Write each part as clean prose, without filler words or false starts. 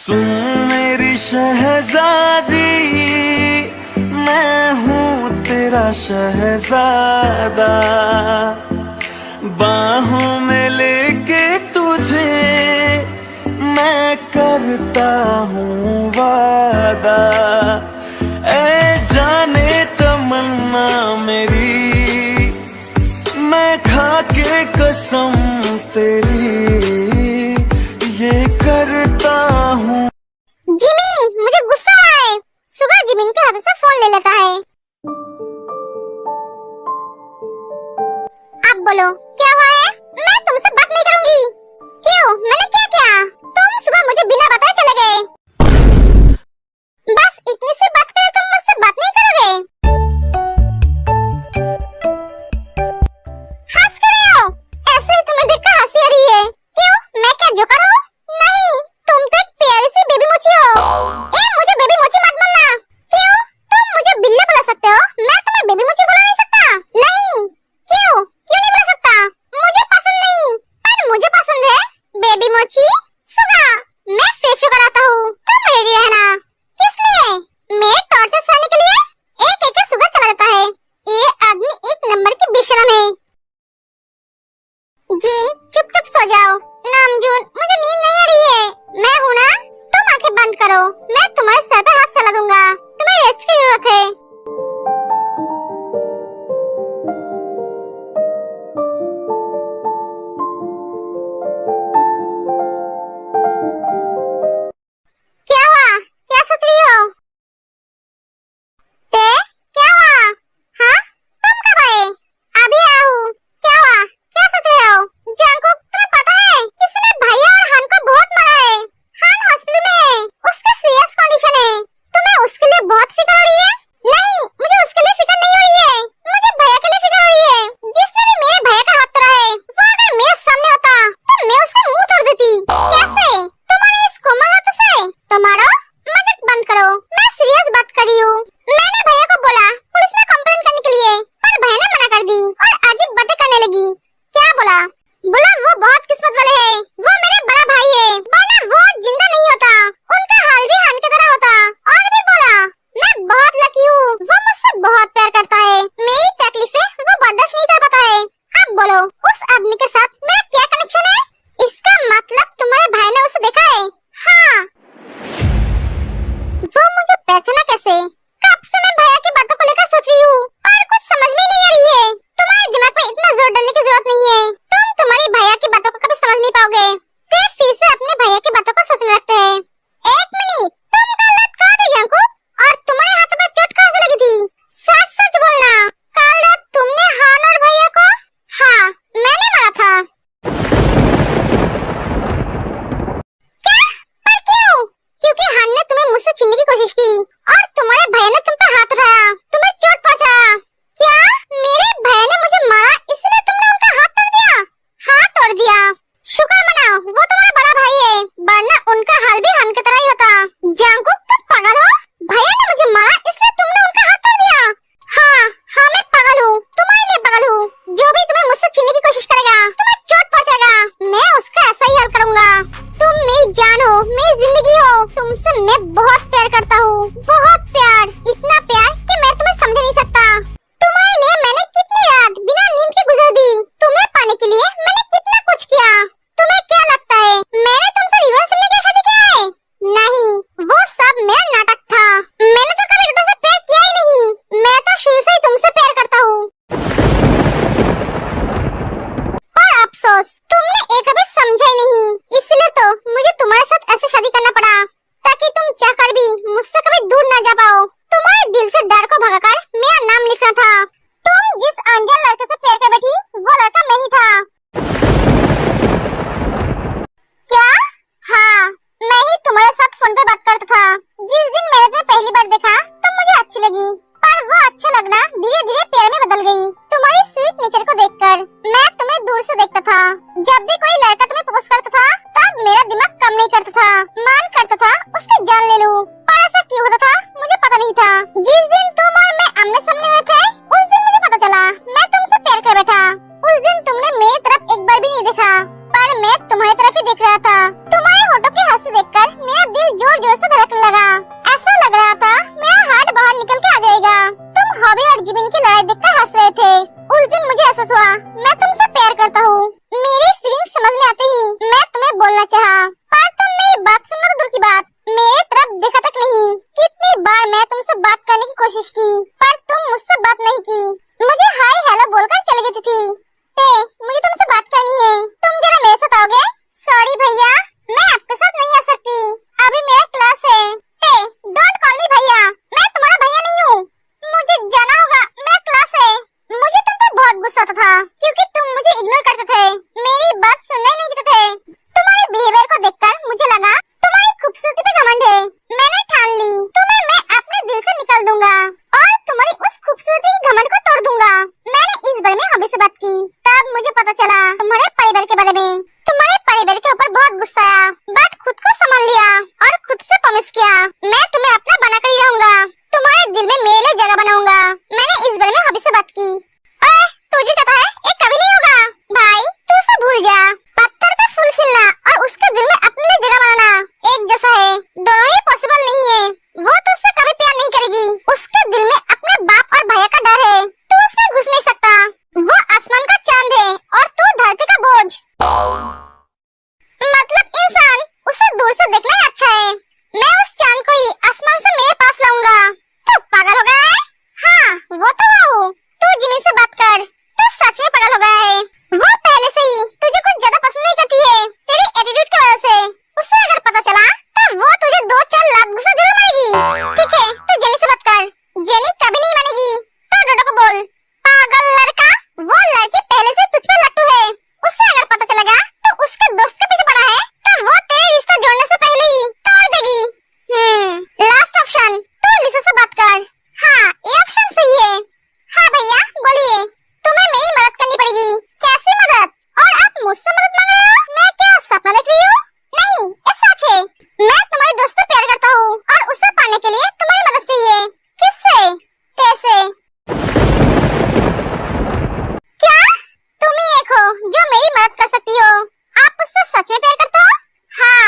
सुन मेरी शहजादी, मैं हूँ तेरा शहजादा, बाहों में लेके तुझे मैं करता हूँ वादा। ऐ जाने तमन्ना मेरी, मैं खा के कसम तेरी ये करता हूँ। जिमिन, मुझे गुस्सा आ रहा है। सुगा जिमिन के हाथ से फोन ले लेता है। अब बोलो क्या हुआ है? मैं तुमसे बात नहीं करूंगी। क्यों? मैंने क्या किया? तुम सुबह मुझे बिना बताए चले गए। बस इतनी सी बात के लिए तुम मुझसे बात नहीं करोगे? हंस क्यों रहे हो? ऐसे ही तुम्हें देखकर हंसी आ रही है। क्यों? मैं क्या जोकर हूँ? नहीं, तुम तो एक प्यारी सी बेबी मोची हो। मुझे बेबी मोची मत बोलना। क्यों? तुम मुझे बिल्ली बुला सकते हो, मैं तुम्हें बेबी मोची बुला नहीं सकता। नहीं। क्यों नहीं बुला सकता? मुझे पसंद नहीं। पर मुझे पसंद है बेबी मोची। सुगा, मैं फ्रेश होकर आता हूँ, तुम रेडी रहना। किस लिए? मैं टॉर्चर सहने के लिए। एक एक सुगा चला जाता है। ये आदमी एक नंबर की बेशरम है। जिन, चुप सो जाओ। नामजून, मुझे नींद नहीं आ रही है। मैं हूँ ना, तुम आंखें बंद करो, मैं तुम्हारे सर पे हाथ चला दूंगा। तुम्हें रेस्ट की जरूरत है। क्या हुआ? क्या सोच रही हो? क्या हुआ? हाँ, तुम कब आए? अभी आया हूँ। क्या हुआ? क्या सोच रहे हो? जंगकुक, तुम्हें पता है किसी ने भैया और हान को बहुत मारा है। हान हॉस्पिटल में है, उसका सीरियस कंडीशन है। तुम्हें उसके लिए बहुत फिक्र हो रही है? नहीं, मुझे उसके लिए फिक्र नहीं हो रही है, मुझे भैया के लिए फिक्र हो रही है। जिसने भी मेरे भैया का हाथ तोड़ा है, वो अगर मेरे सामने होता तो मैं उसका मुंह तोड़ देती। कैसे? तुम्हारे इस कोमल हाथ से? तुम्हारा मजाक बंद करो, मैं सीरियस बात कर रही हूँ। मैंने भैया को बोला पुलिस में कंप्लेंट करने के लिए, पर भैया ने मना कर दी और अजीब बातें करने लगी। क्या बोला? बोला वो बहुत किस्मत वाले हैं, वो मेरा बड़ा भाई है, वरना वो जिंदा नहीं होता, उनका हाल भी हान की तरह होता। और भी बोला मैं बहुत लकी हूँ, वो मुझसे बहुत प्यार करता है, मेरी तकलीफें वो बर्दाश्त नहीं कर पाता है। अब बोलो उस आदमी के साथ मेरा क्या कनेक्शन है? इसका मतलब तुम्हारे भाई ने उसे देखा है? हाँ। वो मुझे पहचाना कैसे? कब से मैं भैया की बातों को लेकर सोच रही हूँ, पर कुछ समझ में नहीं आ रही है। तुम्हारे दिमाग में इतना जोर डालने की जरूरत नहीं है, तुम तुम्हारी भैया की बातों को कभी समझ नहीं पाओगे। फिर से अपने भैया की बातों को सोचने लगते हैं। एक मिनट, तुम कल रात कहाँ थे जंकू? और तुम्हारे हाथों में चोट कहाँ से लगी थी? सच सच बोलना, कल रात तुमने हान और भैया को? हाँ, मैंने मारा था। क्या? पर क्यों? क्योंकि हान ने तुम्हें मुझसे छीनने की कोशिश की और तुम्हारे भैया ने तुम पर हाथ उठाया, तुम्हें चोट पहुंचाया। क्या? मेरे भैया ने मुझे मारा इसलिए तुमने उनका हाथ तोड़ दिया? हाँ, तोड़ दिया। शुक्र मनाओ, वो तुम्हारा बड़ा भाई है, वरना उनका हाल भी हान की तरह ही होता। जंकुक, तुम पागल हो? भैया ने मुझे मारा इसलिए तुमने उनका हाथ तोड़ दिया? हाँ, मैं पागल हूँ, तुम्हारे लिए पागल हूँ। जो भी तुम्हें मुझसे छीनने की कोशिश करेगा, तुम्हें चोट पहुंचाएगा, मैं उसका ऐसा ही हाल करूंगा। तुम मेरी जान हो, मेरी जिंदगी हो, तुमसे मैं बहुत प्यार करता हूँ, बहुत प्यार, इतना प्यार कि मैं तुम्हें समझ नहीं सकता। तुम्हारे लिए मैंने कितनी रात बिना नींद के गुजर दी, तुम्हें पाने के लिए मैंने कितना कुछ किया। तुम्हें क्या लगता है मैंने तुमसे रिवर्स लेके शादी किया है? नहीं, वो सब मेरा नाटक था। मैंने तो कभी टोटो से प्यार किया ही नहीं, मैं तो शुरू से ही तुमसे प्यार करता हूँ। और अफसोस तुमने एक कभी समझा ही नहीं, इसलिए तो मुझे तुम्हारे साथ ऐसे शादी करना पड़ा, ताकि तुम चाहकर भी मुझसे कभी दूर न जा पाओ। तुम्हारे दिल से डर को भगाकर मेरा नाम लिखना था। तुम जिस अनजान लड़के से प्यार कर बैठी, वो लड़का मैं ही था। क्या? हाँ, मैं ही तुम्हारे साथ फोन पे बात करता था। जिस दिन मैंने तुम्हें पहली बार देखा तो मुझे अच्छी लगी, पर वो अच्छा लगना धीरे धीरे प्यार में बदल गई। तुम्हारी स्वीट नेचर को देखकर मैं तुम्हें दूर से देखता था। जब भी कोई लड़का तुम्हें प्रपोज करता था, तब मेरा दिमाग काम नहीं करता था, मन करता था उसकी जान ले लूं, पर ऐसा क्यों होता था मुझे पता नहीं था। जिस दिन तुम और मैं आमने सामने हुए थे, उस दिन मुझे पता चला मैं तुमसे प्यार कर बैठा। उस दिन तुमने मेरी तरफ एक बार भी नहीं देखा, पर मैं तुम्हारी तरफ ही देख रहा था। तुम्हारे होठों की हंसी देखकर मेरा दिल जोर जोर से धड़कने लगा। ऐसा लग रहा था मेरा हार्ट बाहर निकल के आ जाएगा। तुम हॉबी और जिमिन की लड़ाई देखकर हंस रहे थे। उस दिन मुझे एहसास हुआ मैं तुमसे प्यार करता हूँ। मेरी फीलिंग्स समझ में आते ही मैं तुम्हें बोलना चाहा, पर तुम मेरी बात सुनना तो दूर की बात, मेरे तरफ देखा तक नहीं। कितनी बार मैं तुमसे बात करने की कोशिश की, पर तुम मुझसे बात नहीं की। मुझे हाय हेलो बोलकर चली जाती थी। मुझे तुमसे बात करनी है, तुम जरा मेरे साथ आओगे? सॉरी भैया, मैं आपके साथ नहीं आ सकती, अभी मेरा क्लास है। डोंट कॉल मी भैया, मैं तुम्हारा भैया नहीं हूँ। मुझे जाना होगा, मेरा क्लास है। मुझे तुम पे बहुत गुस्सा आता था क्योंकि तुम मुझे इग्नोर करते थे, मेरी बात सुनना ही नहीं चाहते थे। तुम्हारे बिहेवियर को देखकर मुझे लगा तुम्हारी खूबसूरती पे घमंड है। मैंने ठान ली तुम्हें मैं अपने दिल से निकाल दूंगा और तुम्हारी उस खूबसूरती की घमंड को तोड़ दूंगा। मैंने इस बारे में हबी से बात की, तब मुझे पता चला तुम्हारे परिवार के बारे में। तुम्हारे परिवार के ऊपर बहुत गुस्सा आया, बट खुद को संभाल लिया और खुद से प्रॉमिस किया मैं तुम्हें अपना बना कर ही रहूंगा, तुम्हारे दिल में मेरे लिए जगह बनाऊंगा। मैंने इस बारे में हबी से बात की। तुझे चाहता है ये कभी नहीं होगा भाई, तू उसे भूल जा। पत्थर पे फूल खिलना और उसके दिल में अपने लिए जगह बनाना एक जैसा है, दोनों ही पॉसिबल नहीं है। वो तुझसे कभी प्यार नहीं करेगी, उसके दिल में अपने बाप और भैया का डर है, तू उसमें घुस नहीं सकता। वो आसमान का चांद है और तू धरती का बोझ, मतलब इंसान। उसे दूर से देखना ही अच्छा है। मैं उस चांद को ही आसमान से मेरे पास लाऊंगा। तू पागल हो गया है? हाँ वो तो हूँ। तू जिमिन से बात कर, तू सच में पागल हो गया है। वो पहले से ही तुझे कुछ ज्यादा पसंद नहीं करती है, तेरी एटीट्यूड की वजह से। उसे अगर पता चला तो वो तुझे 2-4 लात गुस्सा जरूर मारेगी। ठीक है, तू जेनी से बात कर, जेनी कभी नहीं मानेगी। तो डोडो को बोल, पागल लड़का, वो लड़की पहले से तुझ पे लट्टू है। उसे अगर पता चलेगा तो उसके दोस्त के पीछे पड़ा है तो वो तेरे रिश्ता जोड़ने से पहले ही तोड़ देगी। लास्ट ऑप्शन, तू लिसा से बात कर। हाँ ये ऑप्शन सही है। हाँ भैया बोलिए, तुम्हें मेरी मदद करनी पड़ेगी। कैसी मदद? और आप मुझसे मदद मांग रहे हो? मैं क्या सपना देख रही हूँ? नहीं, ये सच है। मैं तुम्हारे दोस्त से प्यार करता हूँ और उसे पाने के लिए तुम्हारी मदद चाहिए। किससे? कैसे? क्या तुम ही एक हो जो मेरी मदद कर सकती हो? आप उससे सच में प्यार करते हो? हाँ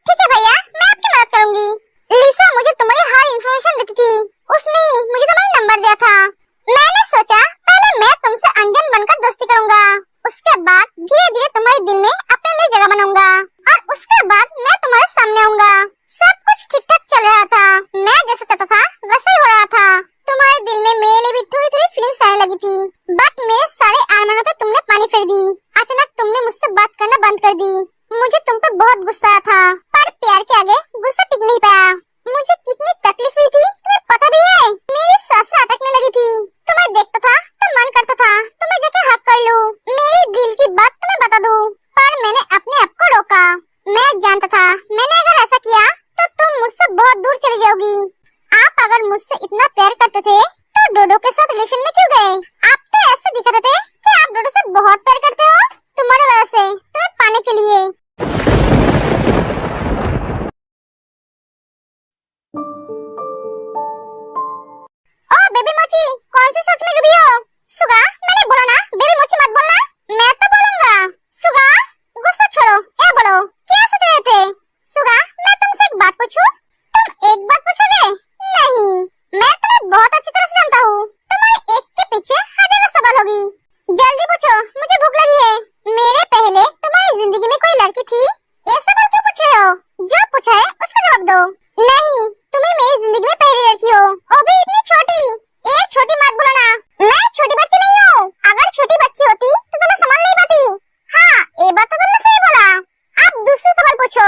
ठीक है भैया, मैं आपकी मदद करूंगी। लिसा मुझे तुम्हारी हर इंफॉर्मेशन देती थी, उसने ही मुझे तुम्हारा नंबर दिया था। मैंने सोचा पहले मैं तुमसे अनजान बनकर दोस्ती करूंगा, उसके बाद धीरे धीरे तुम्हारे दिल में अपने लिए जगह बनाऊंगा और उसके बाद मैं तुम्हारे सामने आऊंगा। सब कुछ ठीक ठाक चल रहा था, मैं जैसा चाहता था वैसा ही हो रहा था। तुम्हारे दिल में मेरे लिए भी थोड़ी थोड़ी फीलिंग्स आने लगी थी, बट मेरे सारे अरमानों पे तुमने पानी फेर दी। अचानक तुमने मुझसे बात करना बंद कर दी। मुझे तुम पे बहुत गुस्सा आया था, पर प्यार के आगे गुस्सा टिक नहीं पाया। मुझे कितनी तकलीफ हुई थी तुम्हें पता भी है। मेरी सांसें अटकने लगी थी, तुम्हें देखता था तो मन करता था तुम्हें जाके हक कर लूं, मेरी दिल की बात तुम्हें बता दूं, पर मैंने अपने आप को रोका। मैं जानता था मैंने अगर ऐसा किया तो तुम मुझसे बहुत दूर चली जाओगी। आप अगर मुझसे इतना प्यार करते थे तो डोडो के साथ रिलेशन में क्यों गए? आप तो ऐसे दिखाते थे कि आप डोडो से बहुत प्यार करते हो, तुम्हारी वजह से, तुम्हें पाने के लिए। बेबी मोची, कौन सी सोच में डूबी हो? सुगा, मैंने बोला ना बेबी मोची मत बोलना। मैं तो बोलूंगा। सुगा, गुस्सा छोड़ो, ये बोलो क्या सोच रहे थे? सुगा, मैं तुमसे एक बात पूछूं? तुम एक बात पूछोगे? नहीं, मैं तुम्हें बहुत अच्छी तरह से जानता हूँ, तुम्हारे एक के पीछे हजारों सवाल होगी। जल्दी पूछो, मुझे भूख लगी है। मेरे पहले तुम्हारी जिंदगी में कोई लड़की थी? ये सवाल क्यों पूछ रहे हो? जो पूछा है उसका जवाब दो। नहीं, तुम्हें मेरी जिंदगी में पहली लड़की हो, और भी इतनी छोटी। ये छोटी मत बोलो ना, मैं छोटी बच्ची नहीं हूँ। अगर छोटी बच्ची होती तो तुम्हें संभाल नहीं पाती। हाँ ये बात तो तुमने सही बोला। अब दूसरा सवाल पूछो।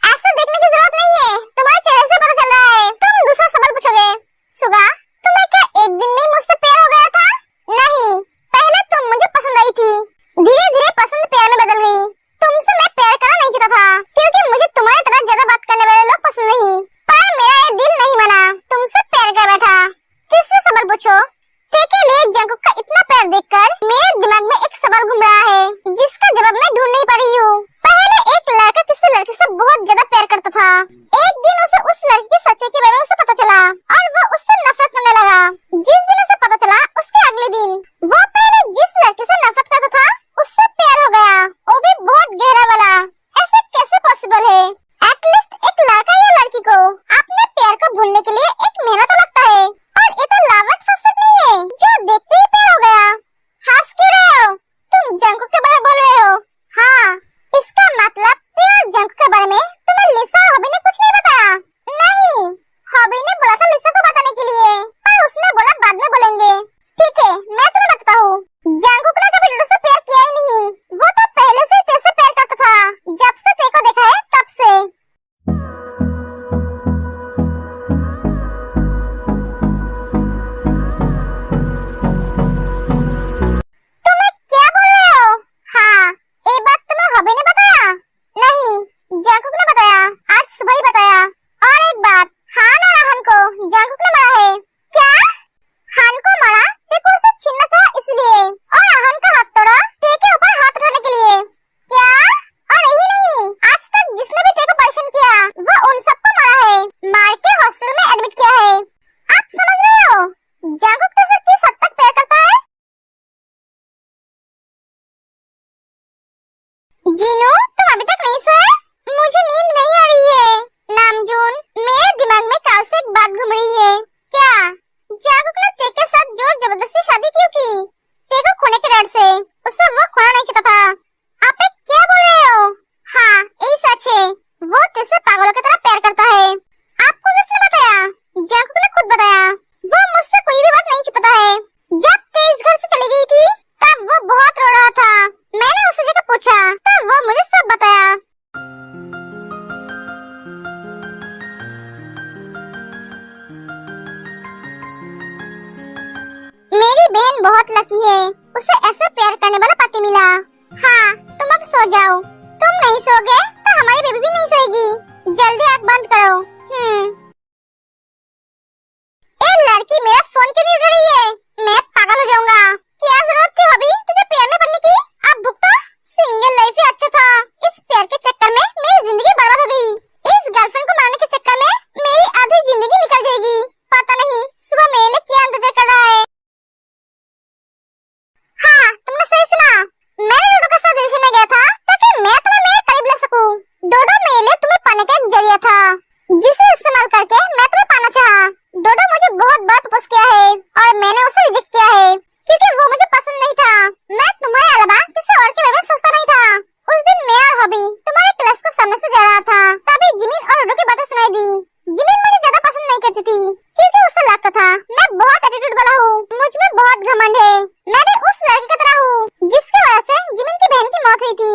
ऐसा देखने की जरूरत नहीं है, तुम्हारे चेहरे से पता चल रहा है तुम दूसरा सवाल पूछोगे। सुगा, तुम्हें क्या एक दिन में मुझसे प्यार हो गया था? नहीं, पहले तुम मुझे पसंद आई थी, धीरे धीरे पसंद प्यार में बदल गई। तुमसे मैं प्यार करना नहीं चाहता था क्योंकि मुझे तुम्हारी तरह ज्यादा बात करने वाले लोग पसंद नहीं, पर मेरा ये दिल नहीं माना, तुमसे प्यार कर बैठा। तीसरा सवाल पूछो। के लिए जंकुक का इतना प्यार देखकर मेरे दिमाग में एक सवाल घूम रहा है जिसका जवाब मैं ढूंढ नहीं पा रही हूँ। पहले एक लड़का किसी लड़की से बहुत ज्यादा प्यार करता था। एक दिन उसे उस लड़की की सच्चाई के बारे में उसे पता चला और वो उससे नफरत करने लगा। जिस दिन उसे पता चला उसके अगले दिन वो पहले जिस लड़की से नफरत करता था उससे प्यार हो गया, वो भी बहुत गहरा वाला। ऐसे जीनू, तुम अभी तक नहीं सोए? मुझे नींद नहीं आ रही है। नामजून, मेरे दिमाग में कल से एक बात घूम रही है। क्या जागुक ने ते के साथ जोर जबरदस्ती शादी क्यों की? ते को खोने के डर से। उसे वो खोना नहीं चाहता था। आप ये क्या बोल रहे हो? हाँ, यही सच है। वो तेरे से पागलों की तरह प्यार करता है। आपको किसने बताया? जागुक ने खुद बताया। वो मुझसे कोई भी बात नहीं छिपाता है। जब ते इस घर से चली गई थी, तब वो बहुत रो रहा था। मैंने उससे जाकर पूछा, तब वो मुझे सब बताया। मेरी बहन बहुत लकी है। उसे ऐसे प्यार करने वाला पति मिला। हाँ, तुम अब सो जाओ। तुम नहीं सोगे तो हमारी बेबी भी नहीं सोएगी। जल्दी आँख बंद करो। ए लड़की, मेरा फोन क्यों नहीं उठा रही है? मैं पागल हो जाऊंगा। क्या जरूरत थी अभी तुझे प्यार में पड़ने की? अब भुगतो। सिंगल लाइफ ही अच्छा था। इस प्यार के चक्कर में मेरी जिंदगी बर्बाद हो गई। इस गर्लफ्रेंड को मारने के चक्कर में मेरी आधी जिंदगी निकल जाएगी। पता नहीं सुबह मेरे लिए क्या इंतजार कर रहा है। हाँ, तुमने सही सुना। मैंने डोडो के साथ रिलेशन में गया था ताकि मैं तुम्हें मेरे करीब ला सकूं। डोडो मेरे लिए तुम्हें पाने का एक जरिया था, जिसे इस्तेमाल करके मैं तुम्हें पाना चाहा। डोडो मुझे बहुत बार प्रपोज किया है और मैंने उसे रिजेक्ट किया है क्योंकि वो मुझे पसंद नहीं था। मैं तुम्हारे अलावा किसी और के बारे में सोचता नहीं था। उस दिन मैं और हॉबी तुम्हारे क्लास के सामने से जा रहा था, तभी जिमिन और डोडो की बातें सुनाई दी। जिमिन मुझे ज्यादा पसंद नहीं करती थी क्योंकि उसे लगता था मैं बहुत एटीट्यूड वाला हूँ, मुझ में बहुत घमंड है। मैं भी उस लड़की की तरह हूँ जिसकी वजह से जिमिन की बहन की मौत हुई थी।